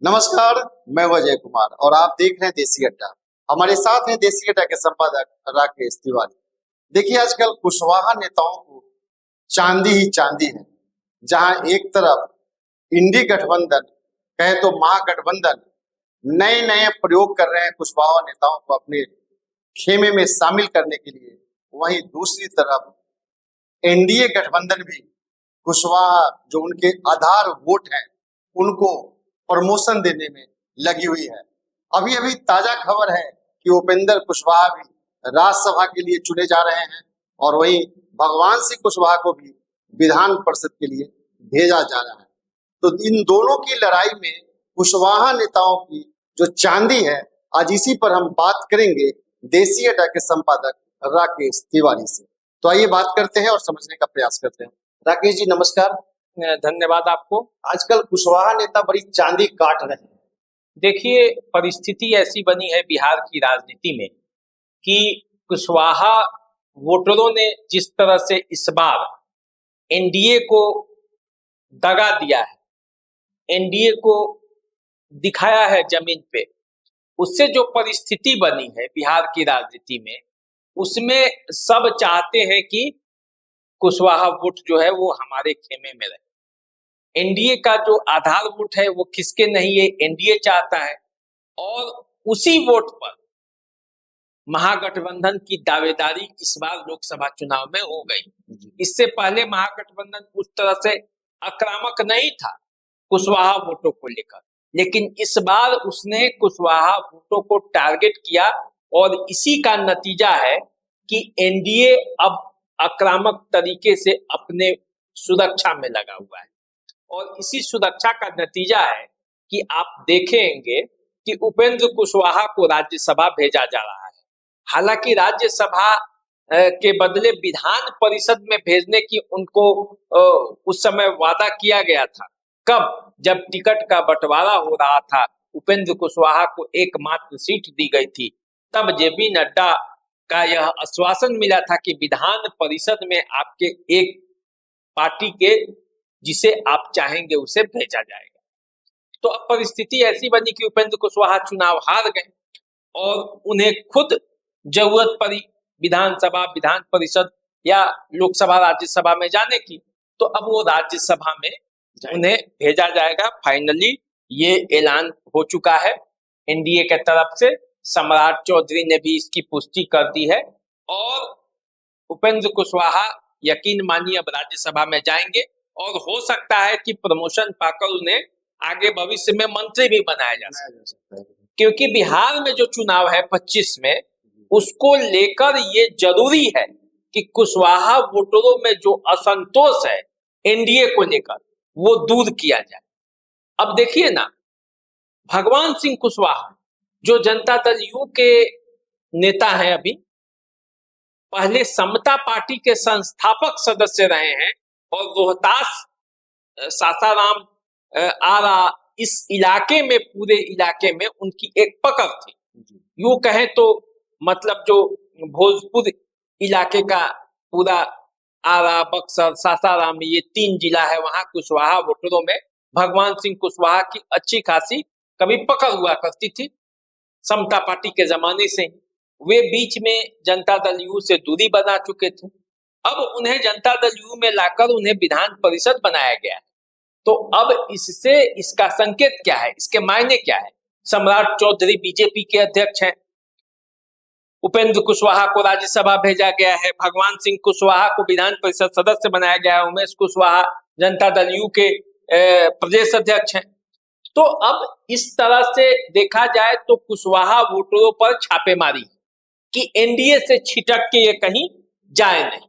नमस्कार। मैं वजय कुमार और आप देख रहे हैं देसी अड्डा। हमारे साथ हैं देसी अड्डा के संपादक राकेश तिवारी। देखिए, आजकल कुशवाहा नेताओं को चांदी ही चांदी है। जहां एक तरफ इंडी गठबंधन कहे तो महागठबंधन नए नए प्रयोग कर रहे हैं कुशवाहा नेताओं को अपने खेमे में शामिल करने के लिए, वहीं दूसरी तरफ एनडीए गठबंधन भी कुशवाहा जो उनके आधार वोट हैं उनको प्रमोशन देने में लगी हुई है। अभी अभी ताजा खबर है कि उपेंद्र कुशवाहा भी राज्यसभा के लिए चुने जा रहे हैं और वहीं भगवान सिंह कुशवाहा को भी विधान परिषद के लिए भेजा जा रहा है। तो इन दोनों की लड़ाई में कुशवाहा नेताओं की जो चांदी है, आज इसी पर हम बात करेंगे देसी अड्डा के संपादक राकेश तिवारी से। तो आइए बात करते हैं और समझने का प्रयास करते हैं। राकेश जी नमस्कार। धन्यवाद आपको। आजकल कुशवाहा नेता बड़ी चांदी काट रहे हैं। देखिए, परिस्थिति ऐसी बनी है बिहार की राजनीति में कि कुशवाहा वोटरों ने जिस तरह से इस बार एनडीए को दगा दिया है, एनडीए को दिखाया है जमीन पे, उससे जो परिस्थिति बनी है बिहार की राजनीति में, उसमें सब चाहते हैं कि कुशवाहा वोट जो है वो हमारे खेमे में रहे। एनडीए का जो आधार वोट है वो किसके नहीं है, एनडीए चाहता है। और उसी वोट पर महागठबंधन की दावेदारी इस बार लोकसभा चुनाव में हो गई। इससे पहले महागठबंधन उस तरह से आक्रामक नहीं था कुशवाहा वोटों को लेकर, लेकिन इस बार उसने कुशवाहा वोटों को टारगेट किया और इसी का नतीजा है कि एनडीए अब आक्रामक तरीके से अपने सुरक्षा में लगा हुआ है। और इसी सुरक्षा का नतीजा है कि आप देखेंगे कि उपेंद्र कुशवाहा को राज्यसभा भेजा जा रहा है। हालांकि राज्यसभा के बदले विधान परिषद में भेजने की उनको उस समय वादा किया गया था। कब? जब टिकट का बंटवारा हो रहा था, उपेंद्र कुशवाहा को एकमात्र सीट दी गई थी, तब जेपी नड्डा का यह आश्वासन मिला था कि विधान परिषद में आपके एक पार्टी के जिसे आप चाहेंगे उसे भेजा जाएगा। तो अब परिस्थिति ऐसी बनी कि उपेंद्र कुशवाहा चुनाव हार गए और उन्हें खुद जरूरत पड़ी विधानसभा, विधान परिषद या लोकसभा, राज्यसभा में जाने की। तो अब वो राज्यसभा में उन्हें भेजा जाएगा। फाइनली ये ऐलान हो चुका है एनडीए के तरफ से। सम्राट चौधरी ने भी इसकी पुष्टि कर दी है और उपेंद्र कुशवाहा यकीन मानिए अब राज्यसभा में जाएंगे और हो सकता है कि प्रमोशन पाकर उन्हें आगे भविष्य में मंत्री भी बनाया जा सकता है। क्योंकि बिहार में जो चुनाव है 25 में, उसको लेकर ये जरूरी है कि कुशवाहा वोटरों में जो असंतोष है एनडीए को लेकर वो दूर किया जाए। अब देखिए ना, भगवान सिंह कुशवाहा जो जनता दल यू के नेता हैं, अभी पहले समता पार्टी के संस्थापक सदस्य रहे हैं और रोहतास, सासाराम, आरा, इस इलाके में, पूरे इलाके में उनकी एक पकड़ थी। यूं कहें तो मतलब जो भोजपुर इलाके का पूरा आरा, बक्सर, सासाराम, ये 3 जिला है, वहां कुशवाहा वोटरों में भगवान सिंह कुशवाहा की अच्छी खासी कभी पकड़ हुआ करती थी समता पार्टी के जमाने से। वे बीच में जनता दल यू से दूरी बना चुके थे। अब उन्हें जनता दल यू में लाकर उन्हें विधान परिषद बनाया गया है। तो अब इससे इसका संकेत क्या है, इसके मायने क्या है? सम्राट चौधरी बीजेपी के अध्यक्ष हैं, उपेंद्र कुशवाहा को राज्यसभा भेजा गया है, भगवान सिंह कुशवाहा को विधान परिषद सदस्य बनाया गया है, उमेश कुशवाहा जनता दल यू के प्रदेश अध्यक्ष हैं। तो अब इस तरह से देखा जाए तो कुशवाहा वोटरों पर छापेमारी कि एनडीए से छिटक के ये कहीं जाए नहीं।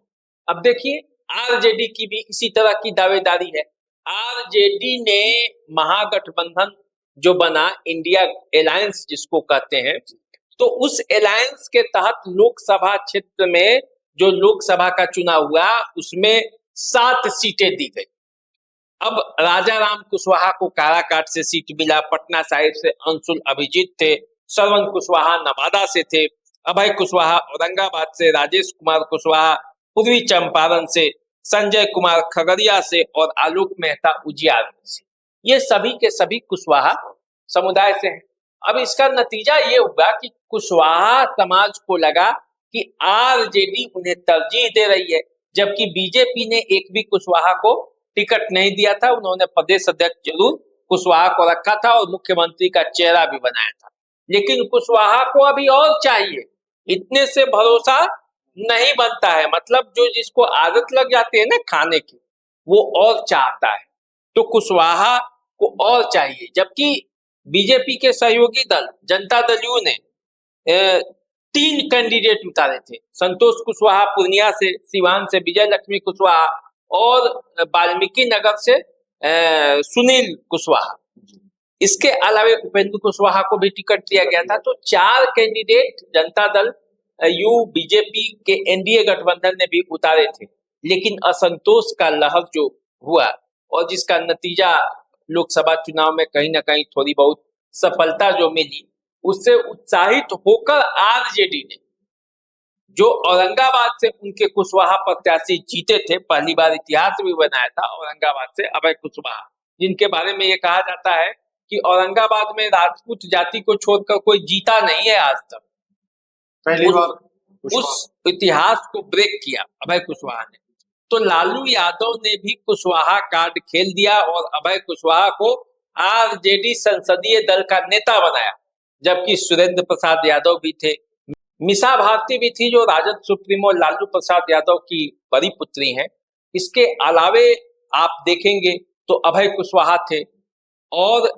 अब देखिए, आरजेडी की भी इसी तरह की दावेदारी है। आरजेडी ने महागठबंधन जो बना, इंडिया अलायंस जिसको कहते हैं, तो उस अलायंस के तहत लोकसभा क्षेत्र में जो लोकसभा का चुनाव हुआ उसमें 7 सीटें दी गई। अब राजा राम कुशवाहा को काराकाट से सीट मिला, पटना साहिब से अंशुल अभिजीत थे, श्रवण कुशवाहा नवादा से थे, अभय कुशवाहा औरंगाबाद से, राजेश कुमार कुशवाहा पूर्वी चंपारण से, संजय कुमार खगड़िया से और आलोक मेहता उजियारपुर से। ये सभी के सभी कुशवाहा समुदाय से हैं। अब इसका नतीजा ये हुआ कि कुशवाहा समाज को लगा कि आरजेडी उन्हें तरजीह दे रही है, जबकि बीजेपी ने एक भी कुशवाहा को टिकट नहीं दिया था। उन्होंने प्रदेश अध्यक्ष जरूर कुशवाहा को रखा था और मुख्यमंत्री का चेहरा भी बनाया था, लेकिन कुशवाहा को अभी और चाहिए। इतने से भरोसा नहीं बनता है, मतलब जो जिसको आदत लग जाती है ना खाने की, वो और चाहता है, तो कुशवाहा को और चाहिए। जबकि बीजेपी के सहयोगी दल जनता दल यू ने 3 कैंडिडेट उतारे थे, संतोष कुशवाहा पूर्णिया से, सिवान से विजय लक्ष्मी कुशवाहा और वाल्मीकि नगर से सुनील कुशवाहा। इसके अलावा उपेंद्र कुशवाहा को भी टिकट दिया गया था। तो 4 candidate Janata Dal you BJP के एनडीए गठबंधन ने भी उतारे थे, लेकिन असंतोष का लहर जो हुआ और जिसका नतीजा लोकसभा चुनाव में कहीं ना कहीं थोड़ी बहुत सफलता जो मिली, उससे उत्साहित होकर आरजेडी ने, जो औरंगाबाद से उनके कुशवाहा प्रत्याशी जीते थे, पहली बार इतिहास भी बनाया था औरंगाबाद से अभय कुशवाहा, जिनके बारे में ये कहा जाता है कि औरंगाबाद में राजपूत जाति को छोड़कर कोई जीता नहीं है आज तक। पहली बार उस इतिहास को ब्रेक किया अभय कुशवाहा ने। तो लालू यादव ने भी कुशवाहा कार्ड खेल दिया और अभय कुशवाहा को आरजेडी संसदीय दल का नेता बनाया, जबकि सुरेंद्र प्रसाद यादव भी थे, मीसा भारती भी थी जो राजद सुप्रीमो लालू प्रसाद यादव की बड़ी पुत्री हैं। इसके अलावे आप देखेंगे तो अभय कुशवाहा थे और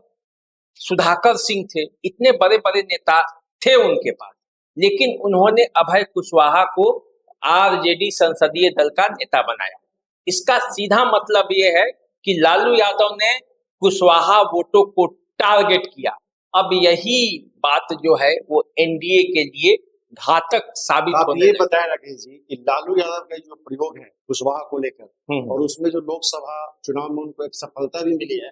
सुधाकर सिंह थे, इतने बड़े बड़े नेता थे उनके पास, लेकिन उन्होंने अभय कुशवाहा को आरजेडी संसदीय दल का नेता बनाया। इसका सीधा मतलब यह है कि लालू यादव ने कुशवाहा वोटों को टारगेट किया। अब यही बात जो है वो एनडीए के लिए घातक साबित होने ये बताएं राकेश जी कि लालू यादव का जो प्रयोग है कुशवाहा को लेकर, और उसमें जो लोकसभा चुनाव में उनको एक सफलता भी मिली है,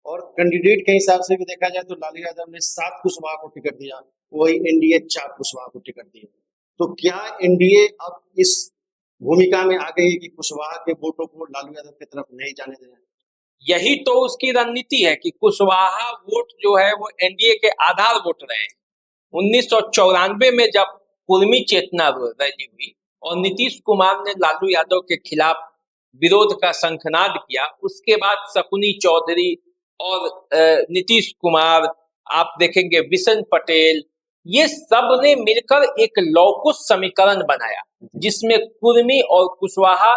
और कैंडिडेट के हिसाब से भी देखा जाए तो लालू यादव ने 7 कुशवाहा को टिकट दिया, वही एनडीए 4 कुशवाहा को टिकट दिया। तो क्या एनडीए अब इस भूमिका में आ गई है कि कुशवाहा के वोटों को लालू यादव की तरफ नहीं जाने देना? यही तो उसकी रणनीति है कि कुशवाहा वोट जो है वो एनडीए के आधार वोट रहे हैं। 1994 में जब कुर्मी चेतना रैली हुई और नीतीश कुमार ने लालू यादव के खिलाफ विरोध का शंखनाद किया, उसके बाद शकुनी चौधरी और नीतीश कुमार, आप देखेंगे विशन पटेल, ये सब ने मिलकर एक लौकुश समीकरण बनाया, जिसमें कुर्मी और कुशवाहा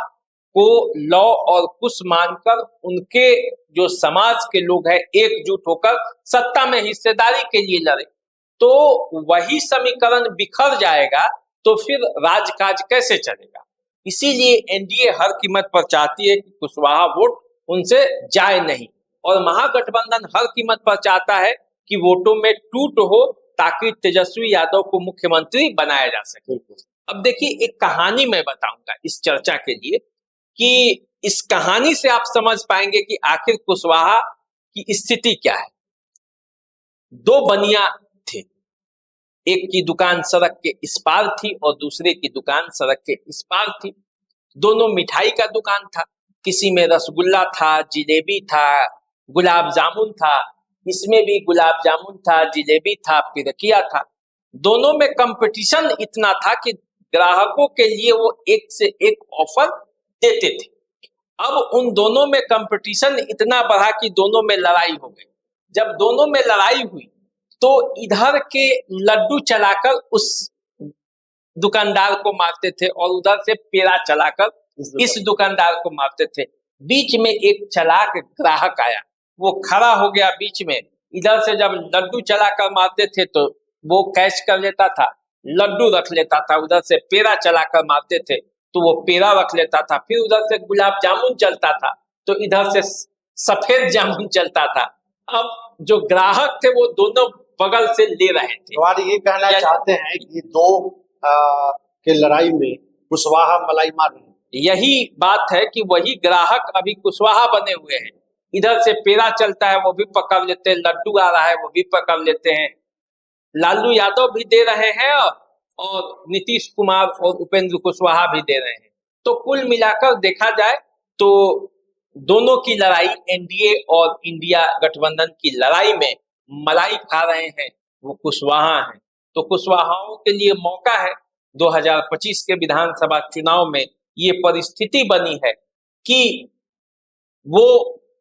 को लौ और कुश मानकर उनके जो समाज के लोग हैं एकजुट होकर सत्ता में हिस्सेदारी के लिए लड़े। तो वही समीकरण बिखर जाएगा तो फिर राजकाज कैसे चलेगा। इसीलिए एनडीए हर कीमत पर चाहती है कि कुशवाहा वोट उनसे जाए नहीं, और महागठबंधन हर कीमत पर चाहता है कि वोटों में टूट हो ताकि तेजस्वी यादव को मुख्यमंत्री बनाया जा सके। अब देखिए एक कहानी मैं बताऊंगा इस चर्चा के लिए, कि इस कहानी से आप समझ पाएंगे कि आखिर कुशवाहा की स्थिति क्या है। 2 बनिया थे, एक की दुकान सड़क के इस पार थी और दूसरे की दुकान सड़क के इस पार थी। दोनों मिठाई का दुकान था, किसी में रसगुल्ला था, जिलेबी था, गुलाब जामुन था, इसमें भी गुलाब जामुन था, जिलेबी था, पिरकिया था। दोनों में कंपटीशन इतना था कि ग्राहकों के लिए वो एक से एक ऑफर देते थे। अब उन दोनों में कंपटीशन इतना बढ़ा कि दोनों में लड़ाई हो गई। जब दोनों में लड़ाई हुई तो इधर के लड्डू चलाकर उस दुकानदार को मारते थे और उधर से पेड़ा चलाकर इस दुकानदार को मारते थे। बीच में एक चालाक ग्राहक आया, वो खड़ा हो गया बीच में। इधर से जब लड्डू चलाकर मारते थे तो वो कैच कर लेता था, लड्डू रख लेता था, उधर से पेड़ा चलाकर मारते थे तो वो पेड़ा रख लेता था, फिर उधर से गुलाब जामुन चलता था तो इधर से सफेद जामुन चलता था। अब जो ग्राहक थे वो दोनों बगल से ले रहे थे। तो ये कहना चाहते हैं कि 2 के लड़ाई में कुशवाहा मलाई मार रहे हैं। यही बात है कि वही ग्राहक अभी कुशवाहा बने हुए हैं। इधर से पेड़ा चलता है वो भी पकड़ लेते हैं, लड्डू आ रहा है वो भी पकड़ लेते हैं, लालू यादव भी दे रहे हैं और नीतीश कुमार और उपेंद्र कुशवाहा भी दे रहे हैं। तो कुल मिलाकर देखा जाए तो दोनों की लड़ाई, एनडीए और इंडिया गठबंधन की लड़ाई में मलाई खा रहे हैं वो कुशवाहा हैं। तो कुशवाहाओं के लिए मौका है 2025 के विधानसभा चुनाव में ये परिस्थिति बनी है कि वो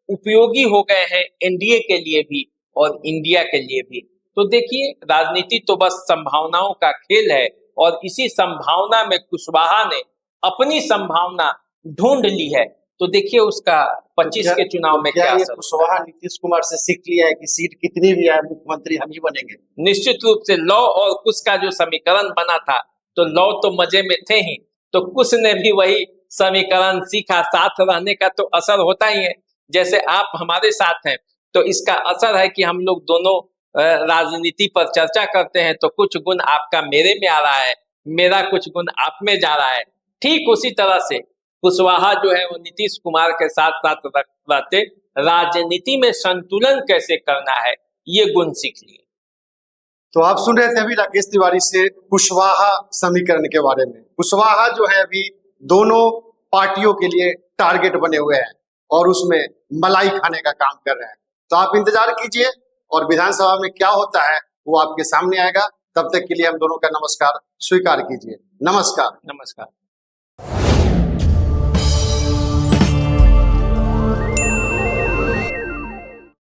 उपयोगी हो गए हैं एनडीए के लिए भी और इंडिया के लिए भी। तो देखिए, राजनीति तो बस संभावनाओं का खेल है और इसी संभावना में कुशवाहा ने अपनी संभावना ढूंढ ली है। तो देखिए उसका 25 के चुनाव में क्या ये असर होता कुशवाहा नीतीश कुमार से सीख लिया है कि सीट कितनी भी आए मुख्यमंत्री हम ही बनेंगे? है। निश्चित रूप से लौ और कुश का जो समीकरण बना था, तो लौ तो मजे में थे ही, तो कुश ने भी वही समीकरण सीखा। साथ रहने का तो असर होता ही है। जैसे आप हमारे साथ हैं तो इसका असर है कि हम लोग दोनों राजनीति पर चर्चा करते हैं, तो कुछ गुण आपका मेरे में आ रहा है, मेरा कुछ गुण आप में जा रहा है। ठीक उसी तरह से कुशवाहा जो है वो नीतीश कुमार के साथ साथ रहते राजनीति में संतुलन कैसे करना है ये गुण सीख लिए। तो आप सुन रहे थे अभी राकेश तिवारी से कुशवाहा समीकरण के बारे में। कुशवाहा जो है अभी दोनों पार्टियों के लिए टारगेट बने हुए हैं और उसमें मलाई खाने का काम कर रहे हैं। तो आप इंतजार कीजिए और विधानसभा में क्या होता है वो आपके सामने आएगा। तब तक के लिए हम दोनों का नमस्कार स्वीकार कीजिए। नमस्कार। नमस्कार।